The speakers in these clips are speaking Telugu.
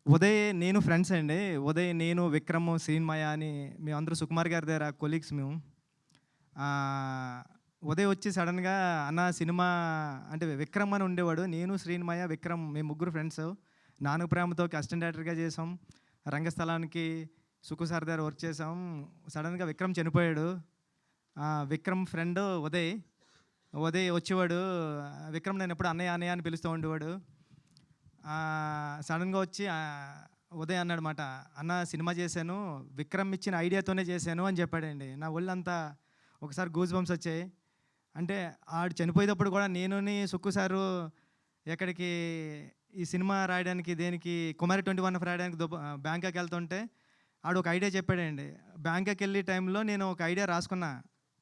ఉదయ్ నేను ఫ్రెండ్స్ అండి. ఉదయ్, నేను, విక్రమ్, శ్రీన్మయ అని మేమందరూ సుకుమార్ గారి దగ్గర కొలీగ్స్ మేము. ఆహ్, ఉదయ్ వచ్చి సడెన్‌గా అన్న సినిమా అంటే విక్రమ్ అని ఉండేవాడు. నేను, శ్రీన్మయ, విక్రమ్ మేము ముగ్గురు ఫ్రెండ్స్. 'నాను ప్రేమతో'కి అసిస్టెంట్ డైరెక్టర్‌గా చేసాం. రంగస్థలానికి సుకు సార్ దగ్గర వర్క్ చేసాం. సడెన్‌గా విక్రమ్ చనిపోయాడు. విక్రమ్ ఫ్రెండ్ ఉదయ్. ఉదయ్ వచ్చేవాడు. విక్రమ్ నేనెప్పుడు అన్నయ్య, అన్నయ్య అని పిలుస్తూ ఉండేవాడు. సడన్‌గా వచ్చి ఉదయ్ అన్నాడనమాట, "అన్న సినిమా చేశాను. విక్రమ్ ఇచ్చిన ఐడియాతోనే చేశాను" అని చెప్పాడండి. నా ఒళ్ళంతా ఒకసారి గూస్ బంప్స్ వచ్చాయి. అంటే ఆడు చనిపోయేటప్పుడు కూడా నేనుని సుక్కు సారు ఎక్కడికి ఈ సినిమా రాయడానికి దేనికి కుమారి 21 రాయడానికి బ్యాంకాక్ వెళ్తుంటే ఆడు ఒక ఐడియా చెప్పాడండి. బ్యాంకాక్ వెళ్ళే టైంలో నేను ఒక ఐడియా రాసుకున్నా.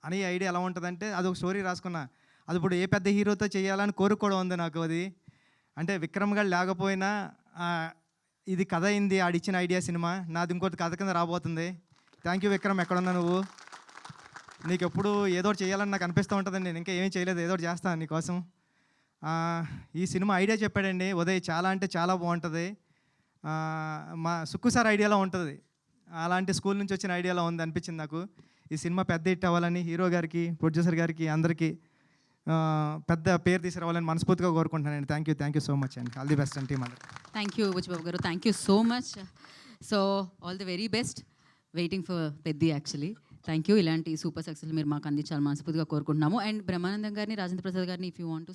అని ఈ ఐడియా ఎలా ఉంటుందంటే అదొక స్టోరీ రాసుకున్నా. అది ఇప్పుడు ఏ పెద్ద హీరోతో చేయాలని కోరిక కూడా ఉంది నాకు అది. అంటే విక్రమ్ గారు లేకపోయినా ఇది కథ అయింది ఆడిచ్చిన ఐడియా సినిమా. నాది ఇంకోటి కథ కింద రాబోతుంది. థ్యాంక్ యూ విక్రమ్, ఎక్కడున్నా నువ్వు? నీకు ఎప్పుడు ఏదో ఒకటి చేయాలని నాకు అనిపిస్తూ ఉంటుందండి. నేను ఇంకా ఏమీ చేయలేదు, ఏదో ఒకటి చేస్తాను నీకోసం. ఈ సినిమా ఐడియా చెప్పాడండి ఉదయ్. చాలా అంటే చాలా బాగుంటుంది. మా సుక్కు సార్ ఐడియాలో ఉంటుంది. అలాంటి స్కూల్ నుంచి వచ్చిన ఐడియాలో ఉంది అనిపించింది నాకు. ఈ సినిమా పెద్ద హిట్ అవ్వాలని హీరో గారికి, ప్రొడ్యూసర్ గారికి అందరికీ పెద్ద పేరు తీసుకురావాలని మనస్ఫూర్తిగా కోరుకుంటున్నానండి. థ్యాంక్ యూ సో మచ్ అండి. ఆల్ ది బెస్ట్ అండి టీమ్ అందరికి. థ్యాంక్ యూ బుచ్చిబాబు గారు, thank you so much. So all the very best. Waiting for Peddi actually. Thank you. ఇలాంటి సూపర్ సక్సెస్ మీరు మాకు అందించాలని మనస్ఫూర్తిగా కోరుకుంటున్నాము. అండ్ బ్రహ్మానందం గారిని, రాజేంద్ర ప్రసాద్ గారిని ఇఫ్ యూ వాంట్ టు